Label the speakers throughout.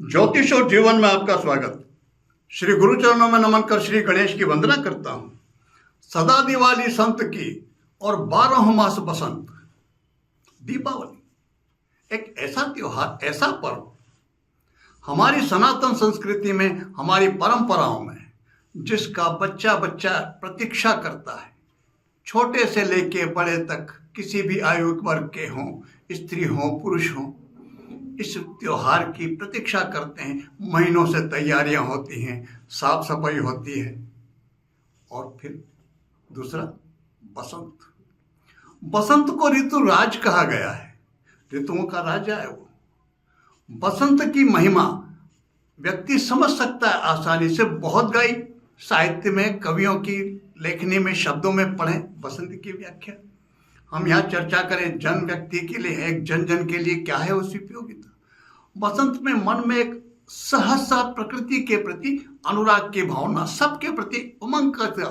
Speaker 1: ज्योतिष और जीवन में आपका स्वागत। श्री गुरु चरणों में नमन कर श्री गणेश की वंदना करता हूं। सदा दिवाली संत की और 12 मास बसंत। दीपावली एक ऐसा त्योहार, ऐसा पर्व हमारी सनातन संस्कृति में, हमारी परंपराओं में, जिसका बच्चा बच्चा प्रतीक्षा करता है। छोटे से लेके बड़े तक, किसी भी आयु वर्ग के हों, स्त्री हो पुरुष हो, इस त्योहार की प्रतीक्षा करते हैं। महीनों से तैयारियां होती हैं, साफ सफाई होती है। और फिर दूसरा बसंत। बसंत को ऋतु राज कहा गया है, ऋतुओं का राजा है वो। बसंत की महिमा व्यक्ति समझ सकता है आसानी से। बहुत गई साहित्य में, कवियों की लेखनी में, शब्दों में पढ़ें बसंत की व्याख्या। हम यहाँ चर्चा करें जन व्यक्ति के लिए, एक जन जन के लिए क्या है उसकी उपयोगिता। बसंत में मन में एक सहसा प्रकृति के प्रति अनुराग की भावना, सबके प्रति उमंग का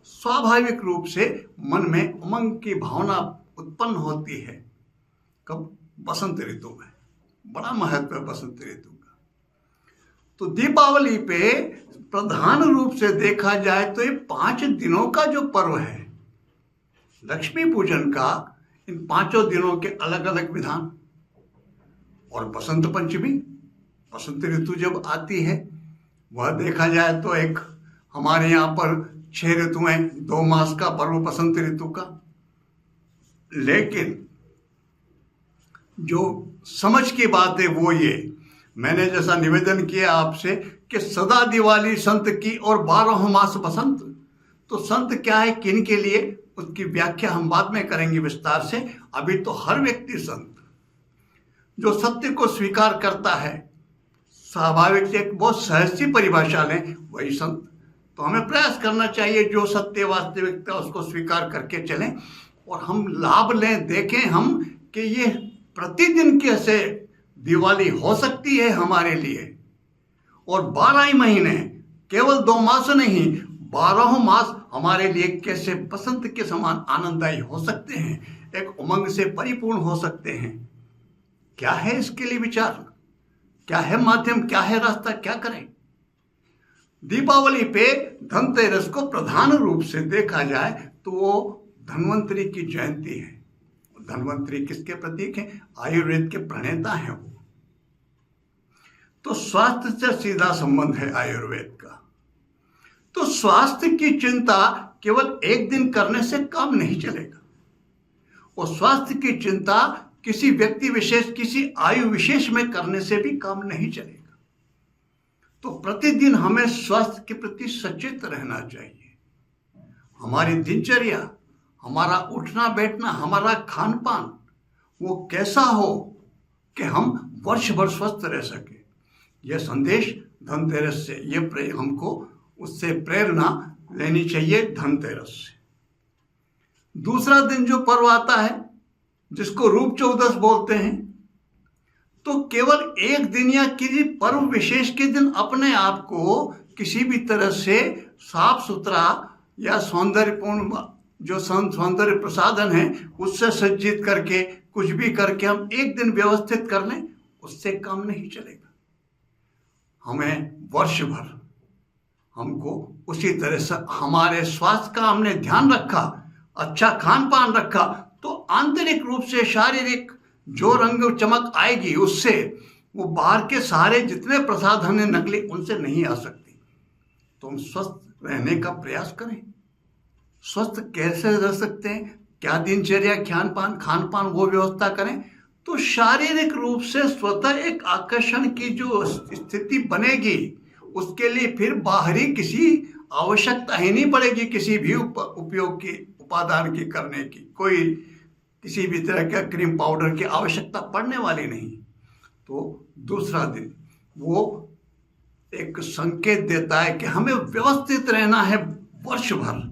Speaker 1: स्वाभाविक रूप से मन में उमंग की भावना उत्पन्न होती है। कब? बसंत ऋतु में। बड़ा महत्व है बसंत ऋतु का। तो दीपावली पे प्रधान रूप से देखा जाए तो ये 5 दिनों का जो पर्व है, लक्ष्मी पूजन का, इन 5 दिनों के अलग अलग विधान। और बसंत पंचमी, बसंत ऋतु जब आती है, वह देखा जाए तो एक हमारे यहाँ पर 6 ऋतुएं, 2 मास का पर्व बसंत ऋतु का। लेकिन जो समझ की बात है वो ये, मैंने जैसा निवेदन किया आपसे कि सदा दिवाली संत की और 12 मास बसंत। तो संत क्या है, किन के लिए, उसकी व्याख्या हम बाद में करेंगे विस्तार से। अभी तो हर व्यक्ति संत जो सत्य को स्वीकार करता है, स्वाभाविक से एक बहुत सहज सी परिभाषा लें, वही संत। तो हमें प्रयास करना चाहिए जो सत्य वास्तविकता उसको स्वीकार करके चलें और हम लाभ लें। देखें हम कि ये प्रतिदिन कैसे दिवाली हो सकती है हमारे लिए। और 12 ही महीने, केवल 2 मास नहीं, 12 मास हमारे लिए कैसे बसंत के समान आनंददायी हो सकते हैं, एक उमंग से परिपूर्ण हो सकते हैं। क्या है इसके लिए विचार, क्या है माध्यम, क्या है रास्ता, क्या करें। दीपावली पे धनतेरस को प्रधान रूप से देखा जाए तो वो धन्वंतरी की जयंती है। धन्वंतरी किसके प्रतीक हैं? आयुर्वेद के प्रणेता हैं वो। तो स्वास्थ्य से सीधा संबंध है आयुर्वेद का। तो स्वास्थ्य की चिंता केवल एक दिन करने से काम नहीं चलेगा। और स्वास्थ्य की चिंता किसी व्यक्ति विशेष, किसी आयु विशेष में करने से भी काम नहीं चलेगा। तो प्रतिदिन हमें स्वास्थ्य के प्रति सचेत रहना चाहिए। हमारी दिनचर्या, हमारा उठना बैठना, हमारा खान पान वो कैसा हो कि हम वर्ष भर स्वस्थ रह सके। यह संदेश धनतेरस से, ये हमको उससे प्रेरणा लेनी चाहिए धनतेरस से। दूसरा दिन जो पर्व आता है जिसको रूप चौदस बोलते हैं, तो केवल एक दिन या किसी पर्व विशेष के दिन अपने आप को किसी भी तरह से साफ सुथरा या सौंदर्यपूर्ण, जो सौंदर्य प्रसाधन है उससे सज्जित करके, कुछ भी करके हम एक दिन व्यवस्थित कर लें, उससे काम नहीं चलेगा। हमें वर्ष भर हमको उसी तरह से हमारे स्वास्थ्य का हमने ध्यान रखा, अच्छा खान पान रखा, तो आंतरिक रूप से शारीरिक जो रंग चमक आएगी, उससे वो बाहर के सारे जितने प्रसाधन हैं नकली, उनसे नहीं आ सकती। तो हम स्वस्थ रहने का प्रयास करें। स्वस्थ कैसे रह सकते हैं, क्या दिनचर्या, खान पान वो व्यवस्था करें, तो शारीरिक रूप से स्वतः एक आकर्षण की जो स्थिति बनेगी, उसके लिए फिर बाहरी किसी आवश्यकता ही नहीं पड़ेगी, किसी भी उपयोग की, उपादान की करने की, कोई किसी भी तरह का क्रीम पाउडर की आवश्यकता पड़ने वाली नहीं। तो दूसरा दिन वो एक संकेत देता है कि हमें व्यवस्थित रहना है वर्ष भर।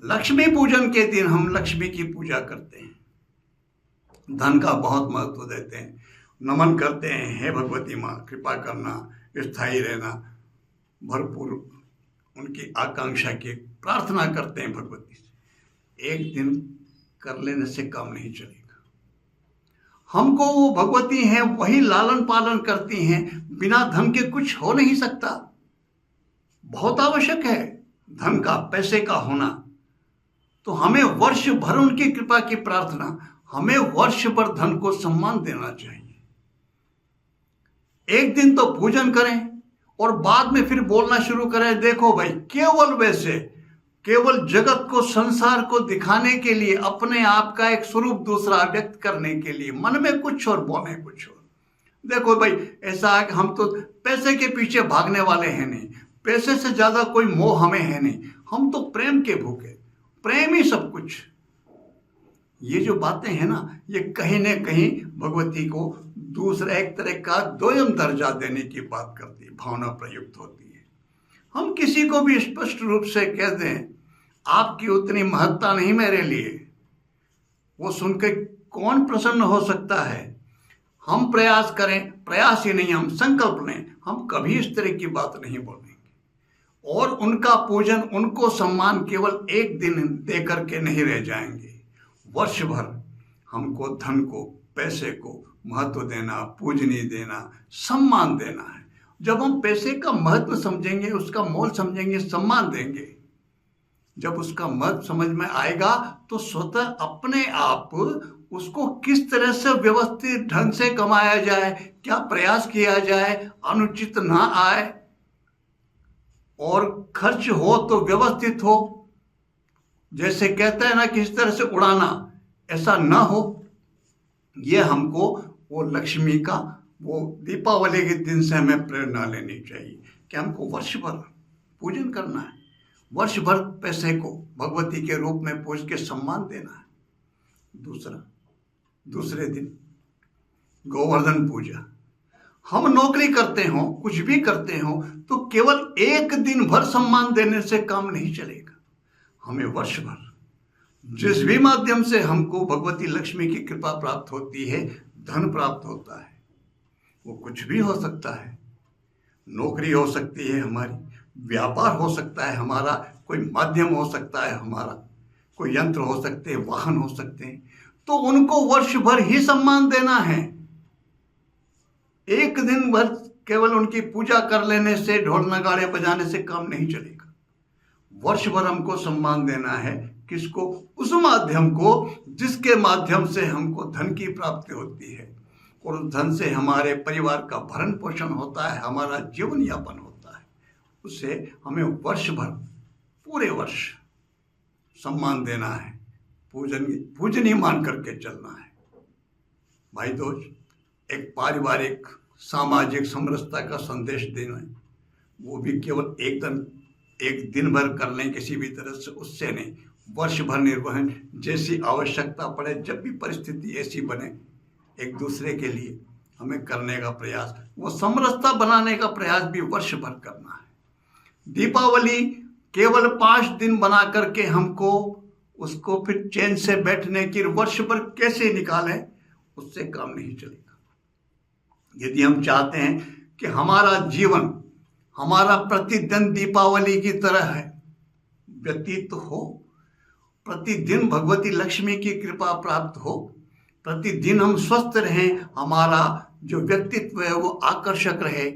Speaker 1: लक्ष्मी पूजन के दिन हम लक्ष्मी की पूजा करते हैं, धन का बहुत महत्व देते हैं, नमन करते हैं, हे भगवती माँ कृपा करना, स्थायी रहना, भरपूर उनकी आकांक्षा की प्रार्थना करते हैं भगवती से। एक दिन कर लेने से काम नहीं चलेगा। हमको वो भगवती हैं वही लालन पालन करती हैं। बिना धन के कुछ हो नहीं सकता। बहुत आवश्यक है धन का, पैसे का होना। तो हमें वर्ष भर उनकी कृपा की प्रार्थना, हमें वर्ष भर धन को सम्मान देना चाहिए। एक दिन तो पूजन करें और बाद में फिर बोलना शुरू करें, देखो भाई, केवल वैसे, केवल जगत को, संसार को दिखाने के लिए, अपने आप का एक स्वरूप दूसरा व्यक्त करने के लिए, मन में कुछ और बोले कुछ और। देखो भाई, ऐसा है कि हम तो पैसे के पीछे भागने वाले हैं नहीं, पैसे से ज्यादा कोई मोह हमें है नहीं, हम तो प्रेम के भूखे, प्रेम ही सब कुछ। ये जो बातें हैं ना, ये कहीं न कहीं भगवती को दूसरा एक तरह का दोयम दर्जा देने की बात करती है, भावना प्रयुक्त होती है। हम किसी को भी स्पष्ट रूप से कह दें आपकी उतनी महत्ता नहीं मेरे लिए, वो सुनकर कौन प्रसन्न हो सकता है। हम प्रयास करें, प्रयास ही नहीं, हम संकल्प लें, हम कभी इस तरह की बात नहीं बोलेंगे। और उनका पूजन, उनको सम्मान केवल एक दिन दे करके नहीं रह जाएंगे। वर्ष भर हमको धन को, पैसे को महत्व देना, पूजनी देना, सम्मान देना है। जब हम पैसे का महत्व समझेंगे, उसका मोल समझेंगे, सम्मान देंगे, जब उसका महत्व समझ में आएगा तो स्वतः अपने आप उसको किस तरह से व्यवस्थित ढंग से कमाया जाए, क्या प्रयास किया जाए, अनुचित ना आए और खर्च हो तो व्यवस्थित हो। जैसे कहते हैं ना, किस तरह से उड़ाना, ऐसा ना हो। ये हमको वो लक्ष्मी का, वो दीपावली के दिन से हमें प्रेरणा लेनी चाहिए कि हमको वर्ष भर पूजन करना है, वर्ष भर पैसे को भगवती के रूप में पूज के सम्मान देना है। दूसरे दिन गोवर्धन पूजा। हम नौकरी करते हो, कुछ भी करते हो, तो केवल एक दिन भर सम्मान देने से काम नहीं चलेगा। हमें वर्ष भर जिस भी माध्यम से हमको भगवती लक्ष्मी की कृपा प्राप्त होती है, धन प्राप्त होता है, वो कुछ भी हो सकता है। नौकरी हो सकती है हमारी, व्यापार हो सकता है हमारा, कोई माध्यम हो सकता है हमारा, कोई यंत्र हो सकते हैं, वाहन हो सकते हैं, तो उनको वर्ष भर ही सम्मान देना है। एक दिन भर केवल उनकी पूजा कर लेने से, ढोल नगाड़े बजाने से काम नहीं चलेगा। वर्ष भर हमको सम्मान देना है। किसको? उस माध्यम को जिसके माध्यम से हमको धन की प्राप्ति होती है और उस धन से हमारे परिवार का भरण पोषण होता है, हमारा जीवन यापन होता है। उससे हमें वर्ष भर, पूरे वर्ष सम्मान देना है, पूजनीय मान करके चलना है। भाई दोस्त, एक पारिवारिक सामाजिक समरसता का संदेश देना, वो भी केवल एक दिन भर कर लें किसी भी तरह से, उससे नहीं। वर्ष भर निर्वहन, जैसी आवश्यकता पड़े, जब भी परिस्थिति ऐसी बने, एक दूसरे के लिए हमें करने का प्रयास, वो समरसता बनाने का प्रयास भी वर्ष भर करना है। दीपावली केवल 5 दिन बना करके हमको उसको फिर चैन से बैठने की वर्ष भर कैसे निकालें, उससे काम नहीं चलेगा। यदि हम चाहते हैं कि हमारा जीवन, हमारा प्रतिदिन दीपावली की तरह है व्यतीत हो, प्रतिदिन भगवती लक्ष्मी की कृपा प्राप्त हो, प्रतिदिन हम स्वस्थ रहें, हमारा जो व्यक्तित्व है वो आकर्षक रहे,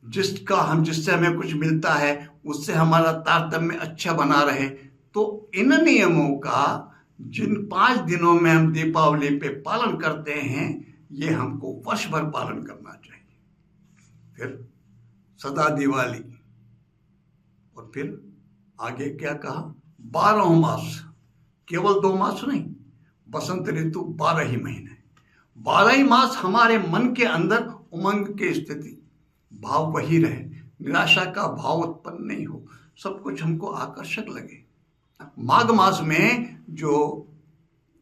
Speaker 1: जिससे हमें कुछ मिलता है उससे हमारा तारतम्य अच्छा बना रहे, तो इन नियमों का जिन 5 दिनों में हम दीपावली पे पालन करते हैं, ये हमको वर्ष भर पालन करना चाहिए। फिर सदा दिवाली, और फिर आगे क्या कहा? 12 मास, केवल 2 मास नहीं, बसंत ऋतु 12 ही महीने, 12 ही मास हमारे मन के अंदर उमंग की स्थिति, भाव वही रहे, निराशा का भाव उत्पन्न नहीं हो, सब कुछ हमको आकर्षक लगे। माघ मास में जो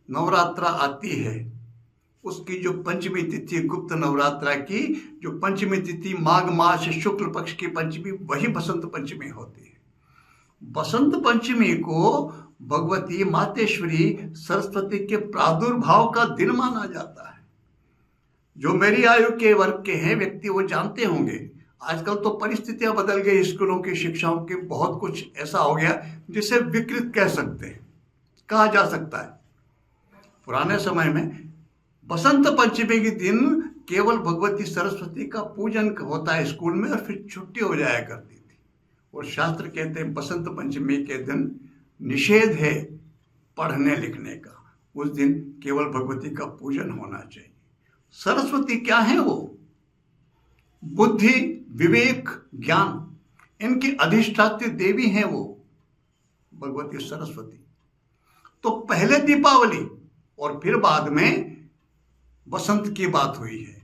Speaker 1: नवरात्रा आती है, उसकी जो पंचमी तिथि, गुप्त नवरात्रा की जो पंचमी तिथि, माघ मास शुक्ल पक्ष की पंचमी, वही बसंत पंचमी होती है। बसंत पंचमी को भगवती मातेश्वरी सरस्वती के प्रादुर्भाव का दिन माना जाता है। जो मेरी आयु के वर्ग के हैं व्यक्ति वो जानते होंगे, आजकल तो परिस्थितियां बदल गई, स्कूलों की शिक्षाओं के बहुत कुछ ऐसा हो गया जिसे विकृत कहा जा सकता है। पुराने समय में बसंत पंचमी के दिन केवल भगवती सरस्वती का पूजन होता है स्कूल में और फिर छुट्टी हो जाया करती थी। और शास्त्र कहते हैं बसंत पंचमी के दिन निषेध है पढ़ने लिखने का, उस दिन केवल भगवती का पूजन होना चाहिए। सरस्वती क्या है? वो बुद्धि, विवेक, ज्ञान, इनकी अधिष्ठात्री देवी हैं वो भगवती सरस्वती। तो पहले दीपावली और फिर बाद में बसंत की बात हुई है।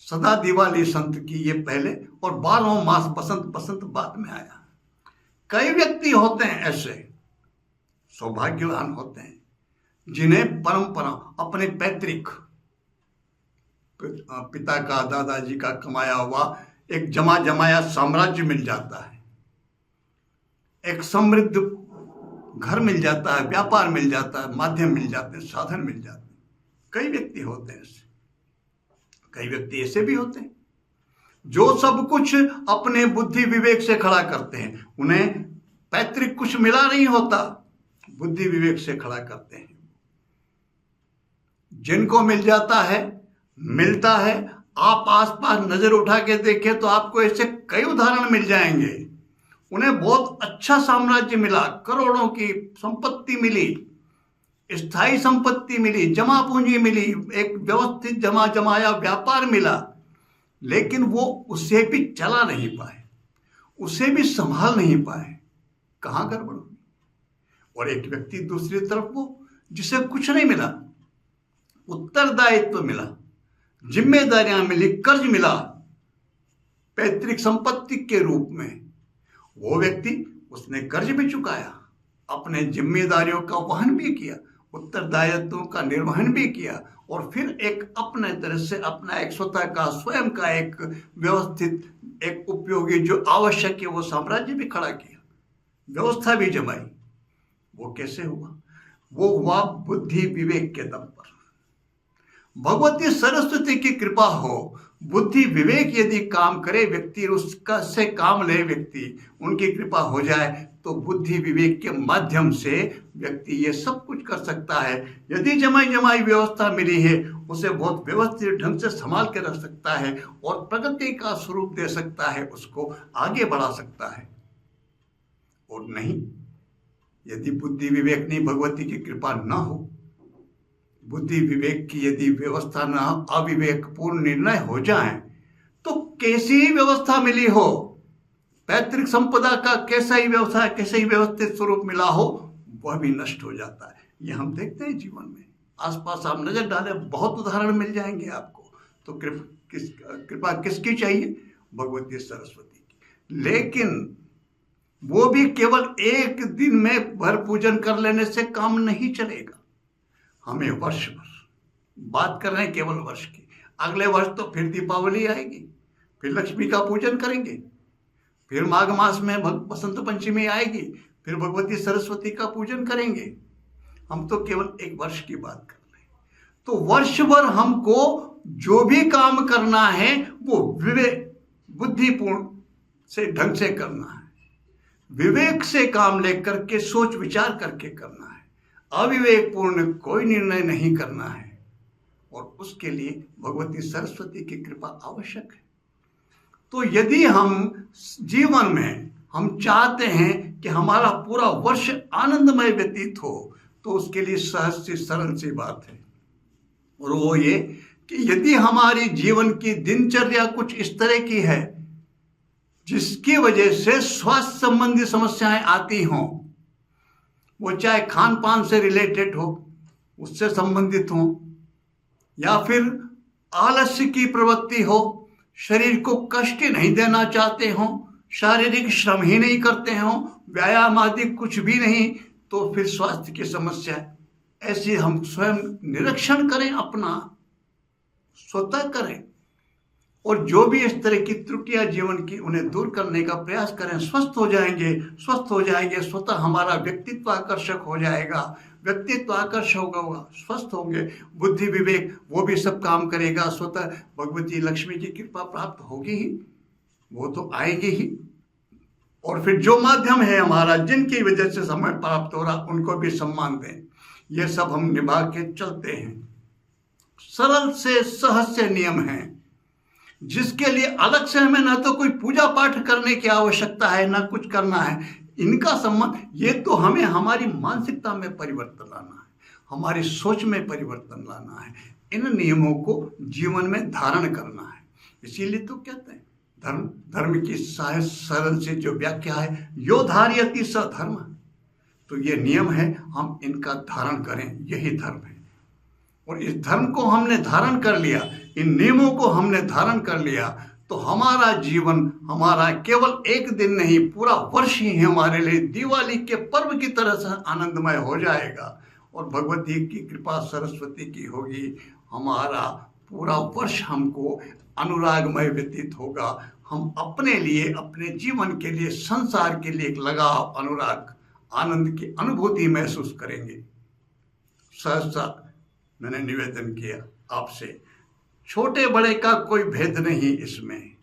Speaker 1: सदा दिवाली संत की ये पहले, और 12 मास बसंत, बसंत बाद में आया। कई व्यक्ति होते हैं ऐसे सौभाग्यवान होते हैं जिन्हें परंपरा अपने पैतृक पिता का, दादाजी का कमाया हुआ एक जमा जमाया साम्राज्य मिल जाता है, एक समृद्ध घर मिल जाता है, व्यापार मिल जाता है, माध्यम मिल जाते हैं, साधन मिल जाते हैं। कई व्यक्ति होते हैं ऐसे, कई व्यक्ति ऐसे भी होते हैं जो सब कुछ अपने बुद्धि विवेक से खड़ा करते हैं। उन्हें पैतृक कुछ मिला नहीं होता, बुद्धि विवेक से खड़ा करते हैं। जिनको मिल जाता है, मिलता है, आप आसपास नजर उठा के देखें तो आपको ऐसे कई उदाहरण मिल जाएंगे। उन्हें बहुत अच्छा साम्राज्य मिला, करोड़ों की संपत्ति मिली, स्थायी संपत्ति मिली, जमा पूंजी मिली, एक व्यवस्थित जमा जमाया व्यापार मिला, लेकिन वो उससे भी चला नहीं पाए, उसे भी संभाल नहीं पाए। कहाँ गड़बड़ हुई? और एक व्यक्ति दूसरी तरफ वो जिसे कुछ नहीं मिला, उत्तरदायित्व मिला, जिम्मेदारियां मिली, कर्ज मिला पैतृक संपत्ति के रूप में। वो व्यक्ति, उसने कर्ज भी चुकाया, अपने जिम्मेदारियों का वहन भी किया, उत्तरदायित्वों का निर्वहन भी किया, और फिर एक अपने तरह से अपना एक स्वतः का, स्वयं का एक व्यवस्थित, एक उपयोगी जो आवश्यक है वो साम्राज्य भी खड़ा किया, व्यवस्था भी जमाई। वो कैसे हुआ? वो हुआ बुद्धि विवेक के दम पर। भगवती सरस्वती की कृपा हो, बुद्धि विवेक यदि काम करे व्यक्ति, उसका से काम ले व्यक्ति, उनकी कृपा हो जाए तो बुद्धि विवेक के माध्यम से व्यक्ति ये सब कुछ कर सकता है। यदि जमाई जमाई व्यवस्था मिली है, उसे बहुत व्यवस्थित ढंग से संभाल के रख सकता है और प्रगति का स्वरूप दे सकता है, उसको आगे बढ़ा सकता है। और नहीं, यदि बुद्धि विवेक नहीं, भगवती की कृपा न हो, बुद्धि विवेक की यदि व्यवस्था न हो, अविवेक पूर्ण निर्णय हो जाए, तो कैसी ही व्यवस्था मिली हो, पैतृक संपदा का कैसा ही व्यवसाय, कैसे ही व्यवस्थित स्वरूप मिला हो, वह भी नष्ट हो जाता है। ये हम देखते हैं जीवन में, आसपास आप नजर डालें, बहुत उदाहरण मिल जाएंगे आपको। तो कृपा किसकी चाहिए? भगवती सरस्वती की। लेकिन वो भी केवल एक दिन में भर पूजन कर लेने से काम नहीं चलेगा। हमें वर्ष भर बात कर रहे हैं, केवल वर्ष की। अगले वर्ष तो फिर दीपावली आएगी, फिर लक्ष्मी का पूजन करेंगे, फिर माघ मास में बसंत पंचमी आएगी, फिर भगवती सरस्वती का पूजन करेंगे। हम तो केवल एक वर्ष की बात कर रहे हैं। तो वर्ष भर हमको जो भी काम करना है वो विवेक, बुद्धिपूर्ण से ढंग से करना है, विवेक से काम लेकर के सोच विचार करके करना है, अविवेकपूर्ण कोई निर्णय नहीं करना है। और उसके लिए भगवती सरस्वती की कृपा आवश्यक है। तो यदि हम जीवन में हम चाहते हैं कि हमारा पूरा वर्ष आनंदमय व्यतीत हो, तो उसके लिए सहज सी सरल सी बात है, और वो ये कि यदि हमारी जीवन की दिनचर्या कुछ इस तरह की है जिसकी वजह से स्वास्थ्य संबंधी समस्याएं आती हों, वो चाहे खान पान से रिलेटेड हो, उससे संबंधित हो, या फिर आलस्य की प्रवृत्ति हो, शरीर को कष्ट नहीं देना चाहते हो, शारीरिक श्रम ही नहीं करते हो, व्यायाम आदि कुछ भी नहीं, तो फिर स्वास्थ्य की समस्या ऐसी हम स्वयं निरीक्षण करें, अपना स्वतः करें, और जो भी इस तरह की त्रुटियां जीवन की उन्हें दूर करने का प्रयास करें। स्वस्थ हो जाएंगे, स्वस्थ हो जाएंगे, स्वतः हमारा व्यक्तित्व आकर्षक हो जाएगा, व्यक्तित्व आकर्षक होगा, स्वस्थ होंगे, बुद्धि विवेक वो भी सब काम करेगा, स्वतः भगवती लक्ष्मी की कृपा प्राप्त होगी ही, वो तो आएगी ही। और फिर जो माध्यम है हमारा, जिनकी वजह से समय प्राप्त हो रहा, उनको भी सम्मान दें। ये सब हम निभा के चलते हैं। सरल से सहज से नियम हैं, जिसके लिए अलग से हमें ना तो कोई पूजा पाठ करने की आवश्यकता है ना कुछ करना है। इनका संबंध, ये तो हमें हमारी मानसिकता में परिवर्तन लाना है, हमारी सोच में परिवर्तन लाना है, इन नियमों को जीवन में धारण करना है। इसीलिए तो कहते हैं धर्म की सहज सरल से जो व्याख्या है, यो धार्यति स धर्म। तो ये नियम है, हम इनका धारण करें, यही धर्म है। और इस धर्म को हमने धारण कर लिया, इन नियमों को हमने धारण कर लिया, तो हमारा जीवन, हमारा केवल एक दिन नहीं, पूरा वर्ष ही हमारे लिए दिवाली के पर्व की तरह से आनंदमय हो जाएगा। और भगवती की कृपा, सरस्वती की होगी, हमारा पूरा वर्ष हमको अनुरागमय व्यतीत होगा। हम अपने लिए, अपने जीवन के लिए, संसार के लिए एक लगाव, अनुराग, आनंद की अनुभूति महसूस करेंगे। सहसा मैंने निवेदन किया आपसे, छोटे बड़े का कोई भेद नहीं इसमें।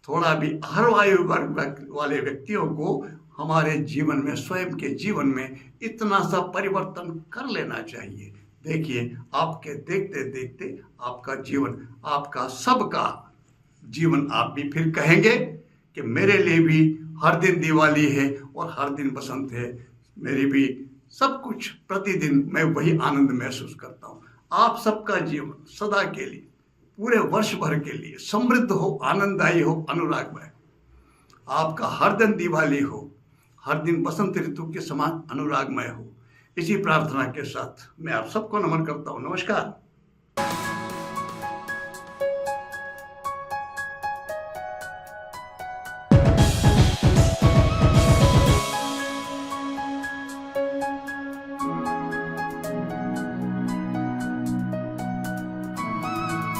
Speaker 1: थोड़ा भी हर आयु वर्ग वाले व्यक्तियों को हमारे जीवन में, स्वयं के जीवन में इतना सा परिवर्तन कर लेना चाहिए। देखिए, आपके देखते देखते आपका जीवन, आपका सबका जीवन, आप भी फिर कहेंगे कि मेरे लिए भी हर दिन दिवाली है और हर दिन बसंत है, मेरी भी सब कुछ, प्रतिदिन मैं वही आनंद महसूस करता हूँ। आप सबका जीवन सदा के लिए, पूरे वर्ष भर के लिए समृद्ध हो, आनंददायी हो, अनुरागमय। आपका हर दिन दिवाली हो, हर दिन बसंत ऋतु के समान अनुरागमय हो। इसी प्रार्थना के साथ मैं आप सबको नमन करता हूँ। नमस्कार।